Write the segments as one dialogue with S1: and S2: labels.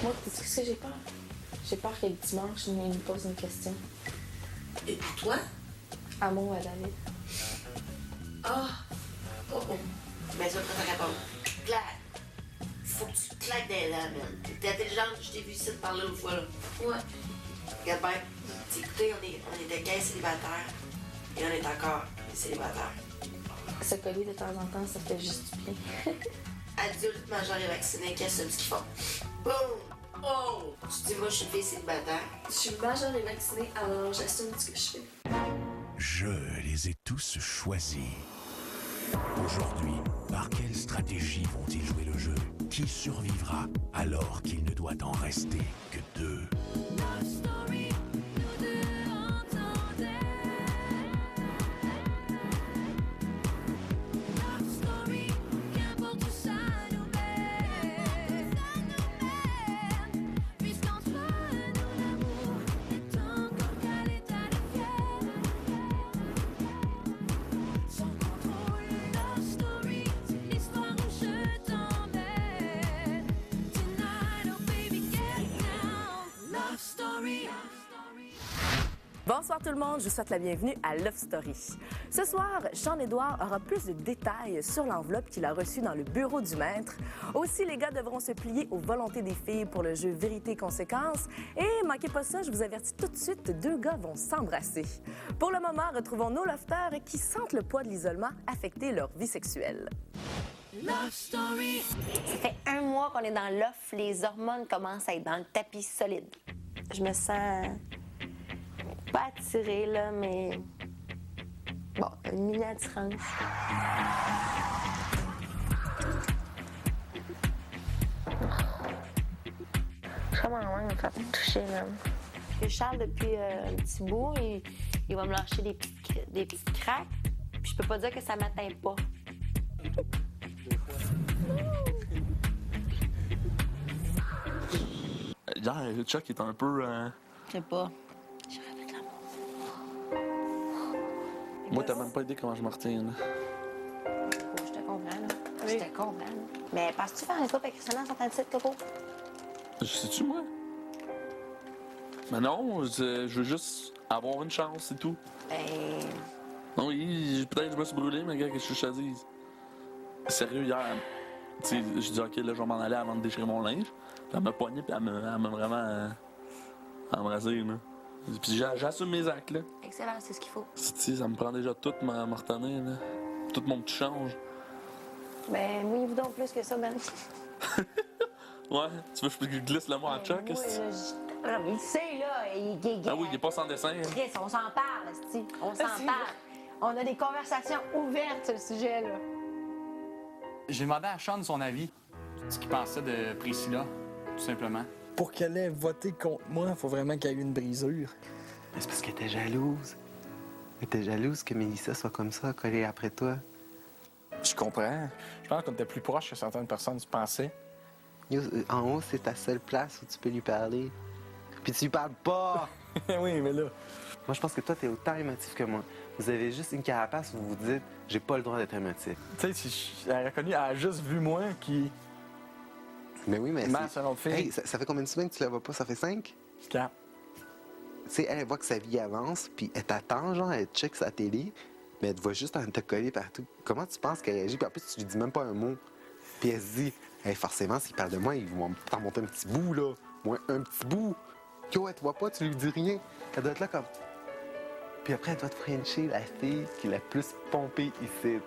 S1: Moi, qu'est-ce que j'ai peur? J'ai peur que le dimanche, il me pose une question.
S2: Et pour toi?
S1: Amour à David.
S2: Ah! Oh oh! Mais ça, quand t'as répondu, clac! Faut que tu claques des dents, man. T'es intelligente, je t'ai vu ici te parler une fois, là. Ouais. Regarde bien. Écoutez, on était 15 célibataires. Et on est encore des célibataires.
S1: Se coller de temps en temps, ça fait juste du bien.
S2: Adultes, majeurs et vaccinés, qu'est-ce qu'ils font? Boum! Oh! Tu dis, moi, je suis une fille célibataire.
S1: Je suis majeure et vaccinée, alors j'assume ce que je fais.
S3: Je les ai tous choisis. Aujourd'hui, par quelle stratégie vont-ils jouer le jeu? Qui survivra alors qu'il ne doit en rester que deux?
S4: Bonsoir tout le monde, je vous souhaite la bienvenue à Love Story. Ce soir, Jean-Édouard aura plus de détails sur l'enveloppe qu'il a reçue dans le bureau du maître. Aussi, les gars devront se plier aux volontés des filles pour le jeu Vérité-Conséquence. Et manquez pas ça, je vous avertis tout de suite, deux gars vont s'embrasser. Pour le moment, retrouvons nos lofters qui sentent le poids de l'isolement affecter leur vie sexuelle.
S5: Love Story. Ça fait 1 mois qu'on est dans l'off, les hormones commencent à être dans le tapis solide. Je me sens pas attirée, là, mais bon, une mini-attirance. Je suis vraiment loin de me faire toucher, même. Charles, depuis un petit bout, il va me lâcher des petites craques, puis je peux pas dire que ça m'atteint pas.
S6: Hier, Chuck est un peu...
S5: Je sais pas. J'aurais fait de l'amour.
S6: Moi, t'as même pas idée comment je me retiens, là.
S5: Oh, je te comprends, là. Oui. Je te comprends. Mais penses-tu faire un couple avec Christian en sortant de site, Coco?
S6: Je sais-tu, moi? Mais non, je veux juste avoir une chance, c'est tout.
S5: Ben...
S6: Non, oui, peut-être que je me suis brûlé, mais gars, qu'est-ce que je te dis? Sérieux, hier, tu sais, je dis, OK, là, je vais m'en aller avant de déchirer mon linge. Puis elle m'a poigné, puis elle m'a vraiment embrasé, là. Puis j'assume mes actes, là.
S5: Excellent, c'est ce qu'il faut.
S6: Tu sais, ça me prend déjà tout me retenir, là. Tout mon petit change.
S5: Ben, mouille-vous donc plus que ça, Ben.
S6: Ouais, tu veux que je glisse le mot à Chuck, est-ce que...
S5: Non, mais il sait, là, il
S6: Ah oui, il est pas sans dessin. Hein?
S5: Chris, on s'en parle, esti. On s'en parle. On a des conversations ouvertes sur le sujet, là.
S7: J'ai demandé à Sean son avis, ce qu'il pensait de Priscilla, tout simplement.
S8: Pour qu'elle ait voté contre moi, il faut vraiment qu'il y ait eu une brisure.
S9: Mais c'est parce qu'elle était jalouse. Elle était jalouse que Mélissa soit comme ça, collée après toi.
S8: Je comprends. Je pense qu'on était plus proche que certaines personnes se pensaient.
S9: Yo, en haut, c'est ta seule place où tu peux lui parler. Puis tu lui parles pas!
S8: Oui, mais là...
S9: Moi, je pense que toi, t'es autant émotif que moi. Vous avez juste une carapace où vous vous dites « j'ai pas le droit d'être émotif ».
S8: Tu sais, si elle a reconnu, elle a juste vu moi qui...
S9: Mais oui, mais
S8: c'est un autre film.
S9: Hey, ça fait combien de semaines que tu la vois pas? Ça fait 5?
S8: 4.
S9: Tu sais, elle voit que sa vie avance, puis elle t'attend, genre, elle check sa télé, mais elle te voit juste en te coller partout. Comment tu penses qu'elle réagit? Puis en plus, tu lui dis même pas un mot. Puis elle se dit « hey, forcément, s'il parle de moi, ils vont t'en monter un petit bout, là. Moins un petit bout. » Yo, elle te voit pas, tu lui dis rien. Elle doit être là comme... Puis après, elle doit te frencher la fille qui est la plus pompée ici.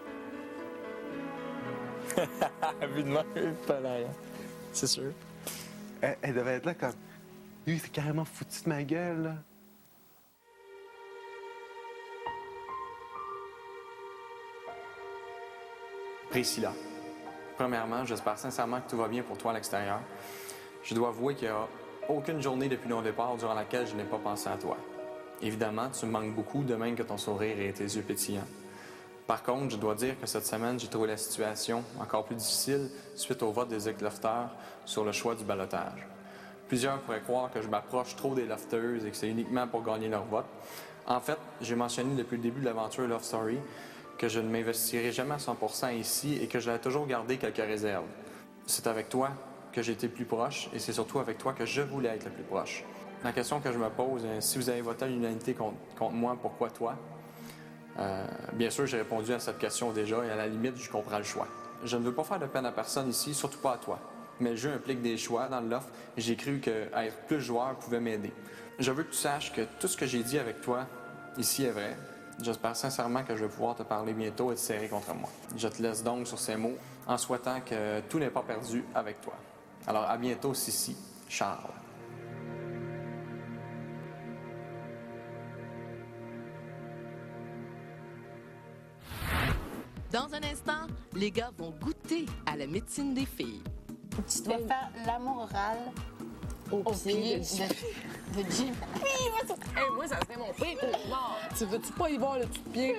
S8: Vu de moi, pas là, c'est sûr.
S9: Elle devait être là comme... Lui, c'est carrément foutu de ma gueule, là.
S7: Priscilla, premièrement, j'espère sincèrement que tout va bien pour toi à l'extérieur. Je dois avouer qu'il n'y a aucune journée depuis mon départ durant laquelle je n'ai pas pensé à toi. Évidemment, tu me manques beaucoup, de même que ton sourire et tes yeux pétillants. Par contre, je dois dire que cette semaine, j'ai trouvé la situation encore plus difficile suite au vote des éclofteurs sur le choix du ballottage. Plusieurs pourraient croire que je m'approche trop des lofters et que c'est uniquement pour gagner leur vote. En fait, j'ai mentionné depuis le début de l'aventure Love Story que je ne m'investirai jamais à 100% ici et que j'allais toujours garder quelques réserves. C'est avec toi que j'ai été le plus proche et c'est surtout avec toi que je voulais être le plus proche. La question que je me pose, si vous avez voté à l'unanimité contre moi, pourquoi toi? Bien sûr, j'ai répondu à cette question déjà et à la limite, je comprends le choix. Je ne veux pas faire de peine à personne ici, surtout pas à toi. Mais le jeu implique des choix dans l'offre et j'ai cru qu'être plus joueur pouvait m'aider. Je veux que tu saches que tout ce que j'ai dit avec toi ici est vrai. J'espère sincèrement que je vais pouvoir te parler bientôt et te serrer contre moi. Je te laisse donc sur ces mots en souhaitant que tout n'est pas perdu avec toi. Alors à bientôt, Sissi, Charles.
S10: Dans un instant, les gars vont goûter à la médecine des filles.
S5: Tu dois faire l'amour oral au pied de Jim.
S1: Hey, moi, ça serait mon pire cauchemar. Tu veux-tu pas y voir le petit pied?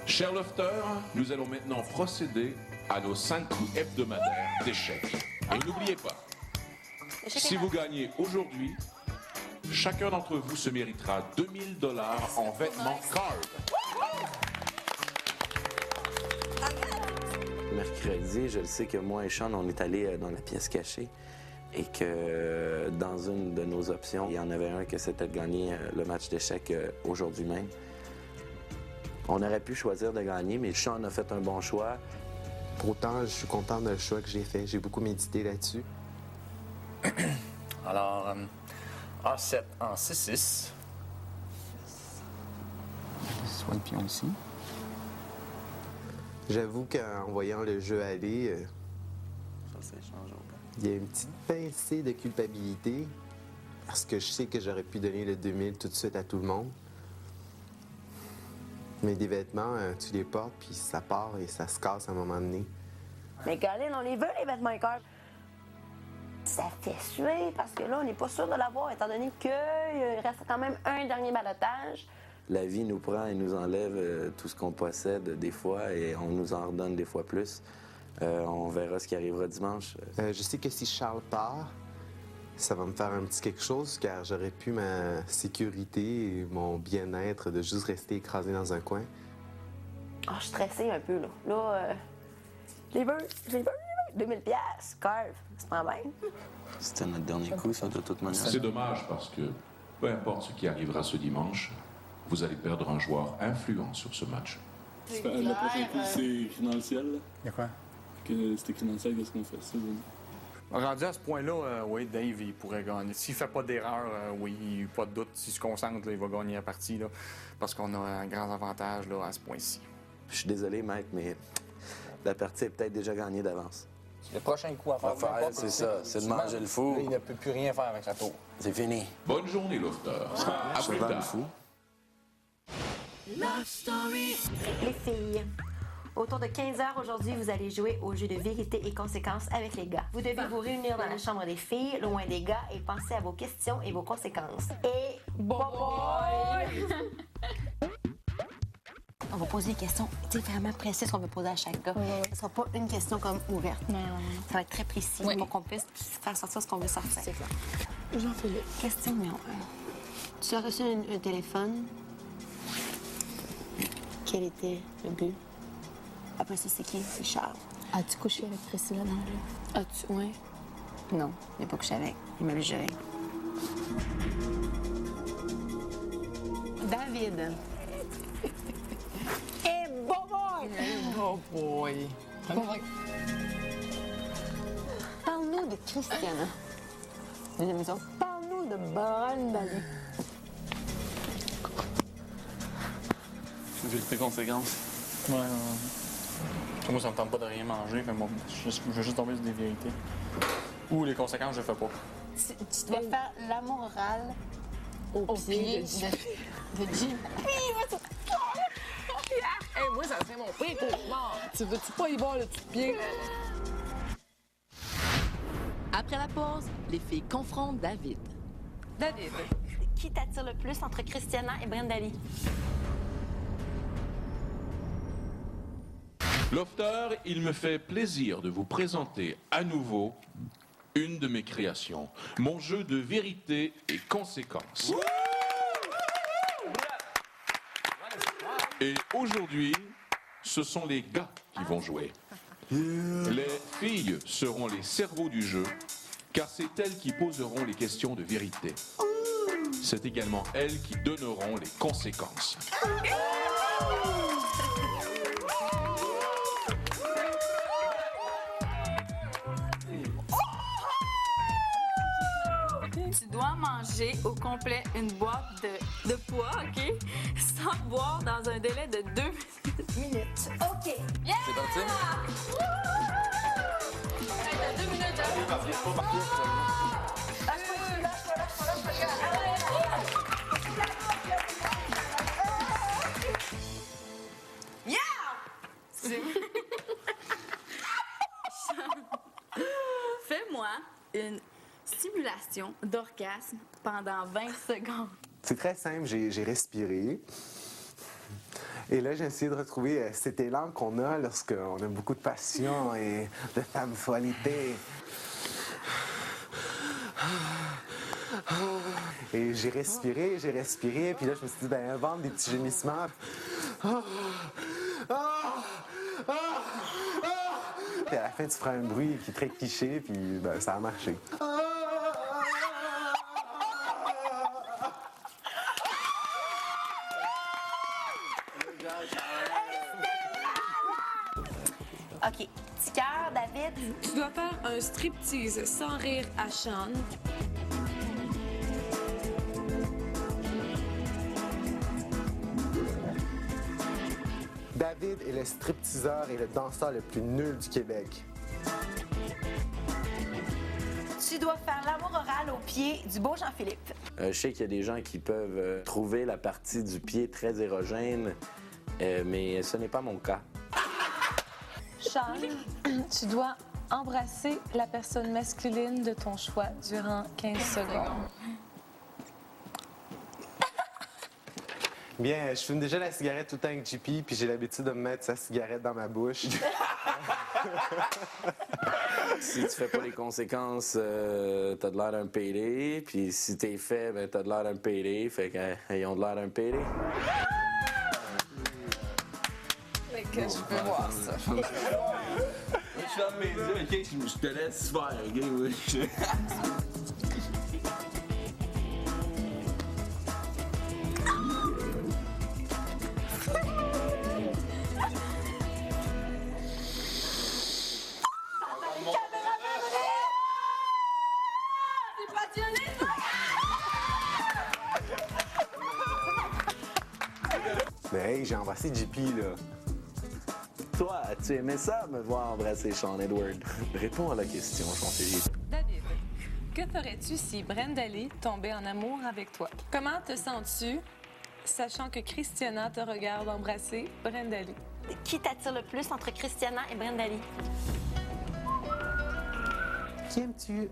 S11: Chers lofters, nous allons maintenant procéder à nos 5 coups hebdomadaires d'échecs. Et n'oubliez pas, si vous gagnez aujourd'hui, chacun d'entre vous se méritera 2000 $ en vêtements Carve.
S12: Mercredi, je le sais que moi et Sean, on est allés dans la pièce cachée et que dans une de nos options, il y en avait un que c'était de gagner le match d'échecs aujourd'hui même. On aurait pu choisir de gagner, mais Sean a fait un bon choix.
S9: Pourtant, je suis content de le choix que j'ai fait. J'ai beaucoup médité là-dessus.
S8: Alors, A7 en 6-6. Soit le pion ici.
S9: J'avoue qu'en voyant le jeu aller, il y a une petite pincée de culpabilité parce que je sais que j'aurais pu donner le 2000 tout de suite à tout le monde. Mais des vêtements, tu les portes, puis ça part et ça se casse à un moment donné.
S5: Mais Colin, on les veut, les vêtements Carve. Ça fait suer parce que là, on n'est pas sûr de l'avoir, étant donné qu'il reste quand même un dernier balotage.
S12: La vie nous prend et nous enlève tout ce qu'on possède des fois et on nous en redonne des fois plus. On verra ce qui arrivera dimanche.
S9: Je sais que si Charles part, ça va me faire un petit quelque chose car j'aurais pu ma sécurité et mon bien-être de juste rester écrasé dans un coin.
S5: Ah, je suis stressée un peu, là. Là, je les veux. 2000 $, Carve, c'est pas bien.
S12: C'était notre dernier coup, ça, de toute manière.
S11: C'est dommage parce que, peu importe ce qui arrivera ce dimanche, vous allez perdre un joueur influent sur ce match.
S6: Le prochain coup, c'est écrit dans le ciel. Là.
S8: Il y a quoi?
S6: Que c'est écrit dans le ciel, qu'est-ce qu'on fait? Ça,
S7: Rendu à ce point-là, oui, Dave, il pourrait gagner. S'il fait pas d'erreur, oui, pas de doute. S'il se concentre, là, il va gagner la partie, là, parce qu'on a un grand avantage là, à ce point-ci.
S12: Je suis désolé, Mike, mais la partie est peut-être déjà gagnée d'avance.
S8: Le prochain coup à faire,
S12: c'est ça, c'est de manger le fou.
S8: Il ne peut plus rien faire avec sa tour.
S12: C'est fini.
S11: Bonne journée, lofters. À plus
S12: le
S11: tard.
S12: fou.
S10: Love Story.
S5: Les filles, autour de 15 h aujourd'hui, vous allez jouer au jeu de vérité et conséquences avec les gars. Vous devez vous réunir dans la chambre des filles, loin des gars, et penser à vos questions et vos conséquences. Et boy! On va poser des questions vraiment précises qu'on va poser à chaque gars. Ce ne sera pas une question comme ouverte. Ça va être très précis pour qu'on puisse faire sortir ce qu'on veut sortir. C'est clair.
S1: Jean-Philippe.
S5: Question numéro 1. Tu as reçu un téléphone. Quel était le but? Après ça, c'est qui? C'est Charles.
S1: As-tu couché avec Priscilla dans le jeu?
S5: As-tu? Oui. Non, il n'a pas couché avec. Il m'a vu gérer. David.
S1: Eh, boy! Oh boy!
S5: Parle-nous de Christiana. Deuxième question. Parle-nous de Brandali.
S6: Vérité conséquences.
S7: Ouais. Moi, ça me tente pas de rien manger, mais bon, je veux juste tomber sur des vérités. Ou les conséquences, je fais pas.
S5: Tu dois faire l'amour oral au pied de Jim.
S1: Hey, moi, ça serait mon pire cauchemar. Tu veux-tu pas y voir le petit pied?
S10: Après la pause, les filles confrontent David.
S5: David, qui t'attire le plus entre Christiana et Brandali?
S11: Lofter, il me fait plaisir de vous présenter à nouveau une de mes créations, mon jeu de vérité et conséquences. Et aujourd'hui, ce sont les gars qui vont jouer. Les filles seront les cerveaux du jeu, car c'est elles qui poseront les questions de vérité. C'est également elles qui donneront les conséquences.
S13: Tu dois manger au complet une boîte de pois, OK? Sans boire dans un délai de 2 minutes. OK. Yeah!
S6: C'est parti?
S13: 2 minutes, Yeah! Fais-moi une simulation d'orgasme pendant 20 secondes.
S9: C'est très simple, j'ai respiré. Et là, j'ai essayé de retrouver cet élan qu'on a lorsqu'on a beaucoup de passion et de sensualité. Et j'ai respiré, puis là, je me suis dit, ben, invente des petits gémissements. Puis à la fin, tu feras un bruit qui est très cliché, puis ben, ça a marché.
S5: OK. Petit cœur, David.
S14: Tu dois faire un striptease sans rire à Sean.
S9: David est le stripteaseur et le danseur le plus nul du Québec.
S5: Tu dois faire l'amour oral au pied du beau Jean-Philippe.
S12: Je sais qu'il y a des gens qui peuvent trouver la partie du pied très érogène, mais ce n'est pas mon cas.
S15: Sean, tu dois embrasser la personne masculine de ton choix durant 15 secondes.
S9: Bien, je fume déjà la cigarette tout le temps avec JP, puis j'ai l'habitude de me mettre sa cigarette dans ma bouche.
S12: Si tu fais pas les conséquences, t'as de l'air d'un PD, puis si t'es fait, ben t'as de l'air d'un PD, fait qu'ils ont de l'air d'un PD.
S14: Mais que je peux voir ça.
S6: Je ferme mes yeux, OK? Je te laisse faire, OK? Oui.
S9: Mais hey, j'ai embrassé JP, là.
S12: Toi, tu aimais ça, me voir embrasser Sean Edward? Réponds à la question, Jean-Philippe.
S15: David, que ferais-tu si Brenda Lee tombait en amour avec toi? Comment te sens-tu, sachant que Christiana te regarde embrasser Brenda Lee?
S5: Qui t'attire le plus entre Christiana et Brenda Lee?
S9: Qui aimes-tu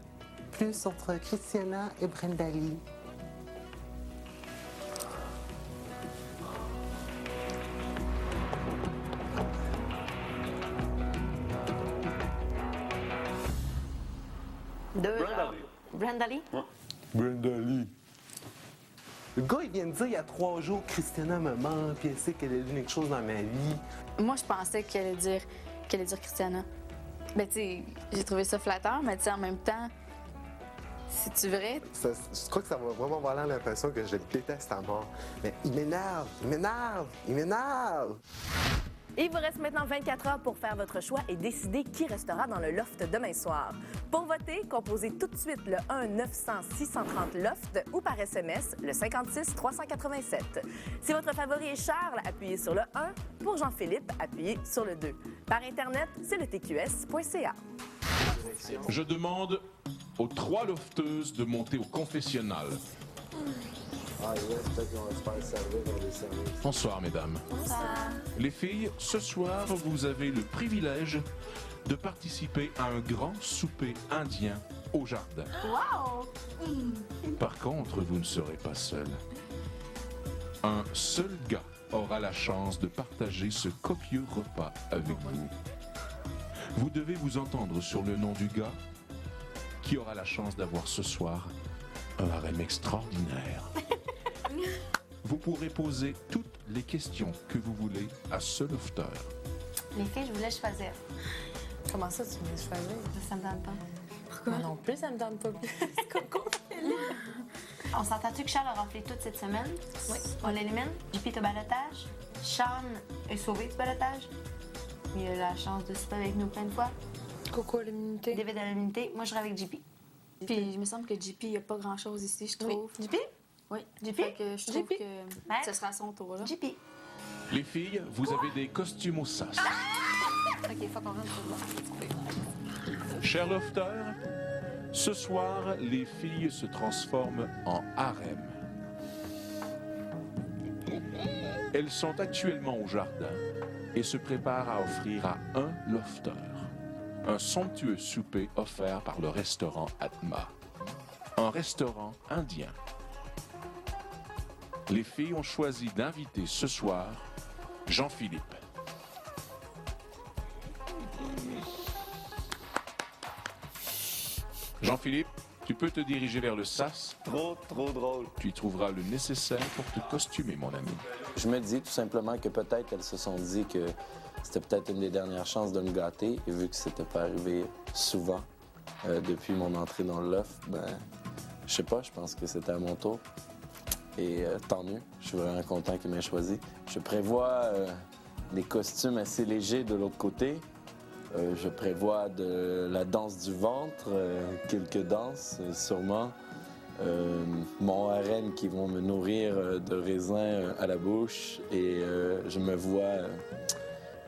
S9: plus entre Christiana et Brenda Lee?
S5: Brenda Lee?
S9: Brenda Lee. Le gars, il vient de dire il y a 3 jours, Christiana me ment, puis elle sait qu'elle est l'unique chose dans ma vie.
S13: Moi, je pensais qu'elle allait dire Christiana. Ben, tu sais, j'ai trouvé ça flatteur, mais tu sais, en même temps, c'est-tu vrai?
S9: Je crois que ça va vraiment avoir l'impression que je le déteste à mort. Mais il m'énerve, il m'énerve!
S4: Il vous reste maintenant 24 heures pour faire votre choix et décider qui restera dans le loft demain soir. Pour voter, composez tout de suite le 1-900-630-LOFT ou par SMS le 56-387. Si votre favori est Charles, appuyez sur le 1. Pour Jean-Philippe, appuyez sur le 2. Par Internet, c'est le tqs.ca.
S11: Je demande aux 3 lofteuses de monter au confessionnal.
S12: Ah, ouais, peut-être qu'on va se faire servir dans les services.
S11: Bonsoir, mesdames.
S5: Bonsoir.
S11: Les filles, ce soir, vous avez le privilège de participer à un grand souper indien au jardin.
S5: Wow!
S11: Par contre, vous ne serez pas seul. Un seul gars aura la chance de partager ce copieux repas avec vous. Vous devez vous entendre sur le nom du gars qui aura la chance d'avoir ce soir un harem extraordinaire. Vous pourrez poser toutes les questions que vous voulez à ce lofteur.
S5: Les filles, je voulais choisir
S15: Comment ça, tu viens de choisir?
S5: Ça me tente pas.
S15: Pourquoi? Moi non plus, ça me tente pas.
S5: On s'entend-tu que Charles a raflé toute cette semaine? Oui. On l'élimine. JP est au balotage. Sean est sauvé du balotage. Il a la chance de souper avec nous plein de fois.
S15: Coco à l'immunité.
S5: David à l'immunité. Moi, je serai avec JP.
S13: Puis, il me semble que JP, il n'y a pas grand-chose ici, je trouve.
S5: Oui. JP?
S13: Oui.
S5: JP?
S13: Fait que je trouve que ce sera à son tour, là.
S5: JP.
S11: Les filles, vous avez des costumes au sas.
S13: OK, faut qu'on rentre là.
S11: Cher lofter, ce soir, les filles se transforment en harem. Elles sont actuellement au jardin et se préparent à offrir à un lofter un somptueux souper offert par le restaurant Atma, un restaurant indien. Les filles ont choisi d'inviter ce soir Jean-Philippe. Jean-Philippe, tu peux te diriger vers le sas.
S12: Trop drôle.
S11: Tu y trouveras le nécessaire pour te costumer, mon ami.
S12: Je me dis tout simplement que peut-être elles se sont dit que c'était peut-être une des dernières chances de me gâter. Et vu que c'était pas arrivé souvent depuis mon entrée dans le loft, ben, je sais pas, je pense que c'était à mon tour. Et tant mieux, je suis vraiment content qu'ils m'aient choisi. Je prévois des costumes assez légers de l'autre côté. Je prévois de la danse du ventre, quelques danses sûrement. Mon harem qui vont me nourrir de raisins à la bouche. Et je me vois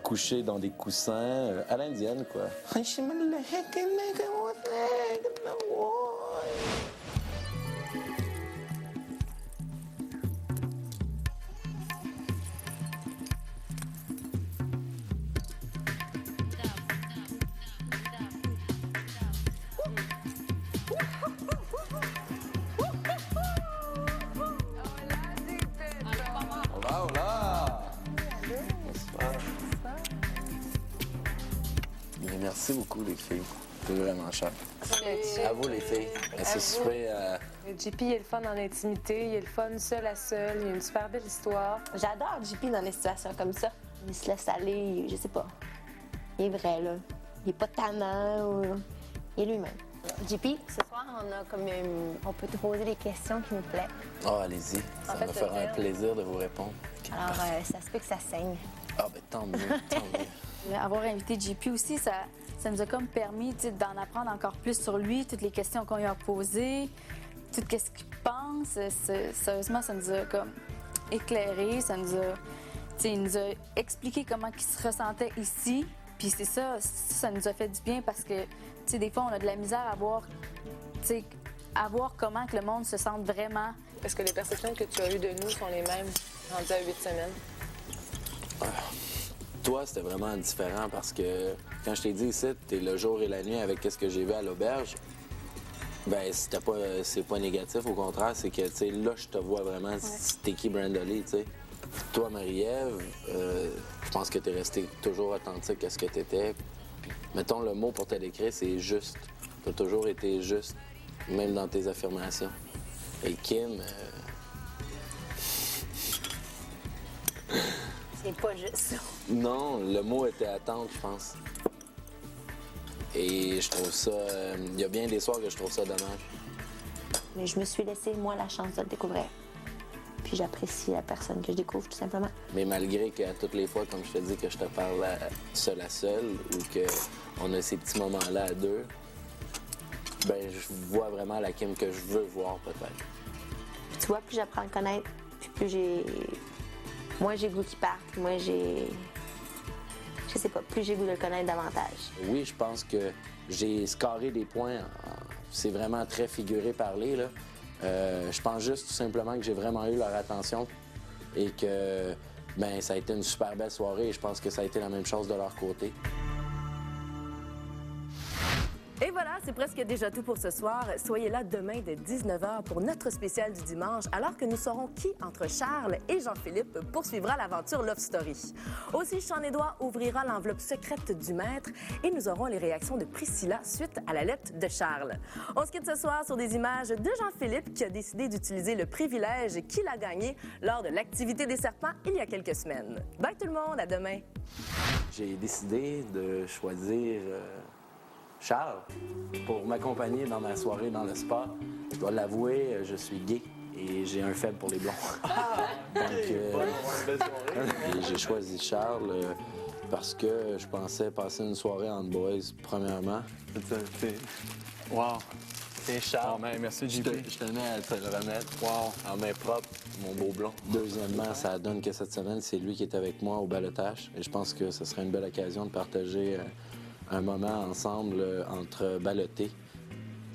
S12: coucher dans des coussins à l'indienne, quoi. Merci beaucoup, les filles. C'est vraiment cher. À vous, les filles. C'est super.
S15: JP, il est le fun en intimité, il est le fun seul à seul, il a une super belle histoire.
S5: J'adore JP dans des situations comme ça. Il se laisse aller, je sais pas. Il est vrai, là. Il est pas tannant ou... Il est lui-même. JP, ce soir, on peut te poser des questions qui nous plaisent.
S12: Oh, allez-y. Ça me fera un plaisir de vous répondre.
S5: Alors, ça se peut que ça saigne.
S12: Ah, ben tant mieux, tant mieux.
S13: Avoir invité JP aussi, ça nous a comme permis d'en apprendre encore plus sur lui, toutes les questions qu'on lui a posées, tout ce qu'il pense. Sérieusement, ça nous a comme éclairé, il nous a expliqué comment il se ressentait ici. Puis c'est ça nous a fait du bien parce que des fois, on a de la misère à voir comment que le monde se sente vraiment.
S15: Est-ce que les perceptions que tu as eues de nous sont les mêmes rendues à 8 semaines?
S12: Toi, c'était vraiment différent parce que quand je t'ai dit ici, t'es le jour et la nuit avec ce que j'ai vu à l'auberge, ben c'est pas négatif, au contraire, c'est que là, je te vois vraiment, t'es qui Brenda-Lee, tu sais. Toi, Marie-Ève, je pense que t'es restée toujours authentique à ce que t'étais. Mettons, le mot pour te décrire, c'est juste. T'as toujours été juste, même dans tes affirmations. Et Kim...
S5: C'est pas juste ça.
S12: Non, le mot était attente, je pense. Et je trouve ça... Il y a bien des soirs que je trouve ça dommage.
S5: Mais je me suis laissé, moi, la chance de le découvrir. Puis j'apprécie la personne que je découvre, tout simplement.
S12: Mais malgré qu'à toutes les fois, comme je te dis, que je te parle seul à seul ou qu'on a ces petits moments-là à deux, ben je vois vraiment la Kim que je veux voir, peut-être.
S5: Puis tu vois, plus j'apprends à le connaître, puis plus j'ai... Moi, j'ai le goût qu'il parte. Moi, j'ai... Je sais pas, plus j'ai le goût de le connaître davantage.
S12: Oui, je pense que j'ai scoré des points. C'est vraiment très figuré parler, là. Je pense juste tout simplement que j'ai vraiment eu leur attention et que ben ça a été une super belle soirée et je pense que ça a été la même chose de leur côté.
S4: Et voilà, c'est presque déjà tout pour ce soir. Soyez là demain dès 19h pour notre spécial du dimanche, alors que nous saurons qui, entre Charles et Jean-Philippe, poursuivra l'aventure Love Story. Aussi, Sean-Édouard ouvrira l'enveloppe secrète du maître et nous aurons les réactions de Priscilla suite à la lettre de Charles. On se quitte ce soir sur des images de Jean-Philippe qui a décidé d'utiliser le privilège qu'il a gagné lors de l'activité des serpents il y a quelques semaines. Bye tout le monde, à demain!
S12: J'ai décidé de choisir Charles pour m'accompagner dans ma soirée dans le spa. Je dois l'avouer, je suis gay et j'ai un faible pour les blonds. Donc, et j'ai choisi Charles parce que je pensais passer une soirée en boys, premièrement.
S7: Wow!
S12: C'est Charles.
S7: Oh, man, merci, JP.
S12: Je tenais à te le remettre en main propre, mon beau blond. Deuxièmement, ça donne que cette semaine, c'est lui qui est avec moi au ballottage. Et je pense que ce serait une belle occasion de partager un moment ensemble entre ballottés.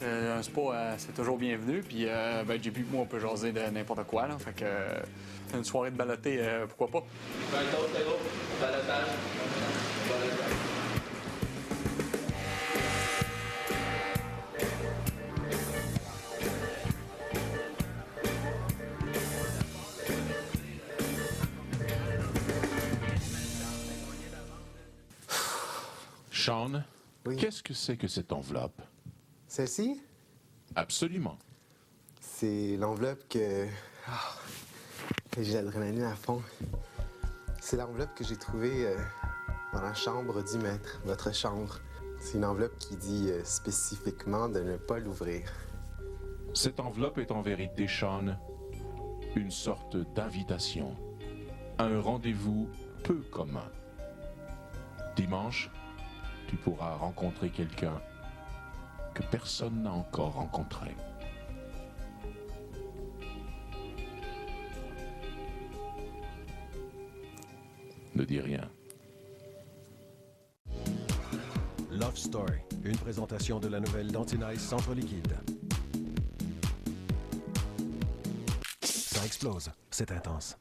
S7: Un spa, c'est toujours bienvenu. Puis, JP et moi, on peut jaser de n'importe quoi. Là. Fait que une soirée de ballotté, pourquoi pas?
S12: Ballottage.
S11: Sean, qu'est-ce que c'est que cette enveloppe?
S9: Celle-ci?
S11: Absolument.
S9: C'est l'enveloppe que... j'ai l'adrénaline à fond. C'est l'enveloppe que j'ai trouvée dans la chambre du maître, votre chambre. C'est une enveloppe qui dit spécifiquement de ne pas l'ouvrir.
S11: Cette enveloppe est en vérité, Sean, une sorte d'invitation à un rendez-vous peu commun. Dimanche, tu pourras rencontrer quelqu'un que personne n'a encore rencontré. Ne dis rien.
S16: Love Story, une présentation de la nouvelle Dantinize Centre Liquide. Ça explose, c'est intense.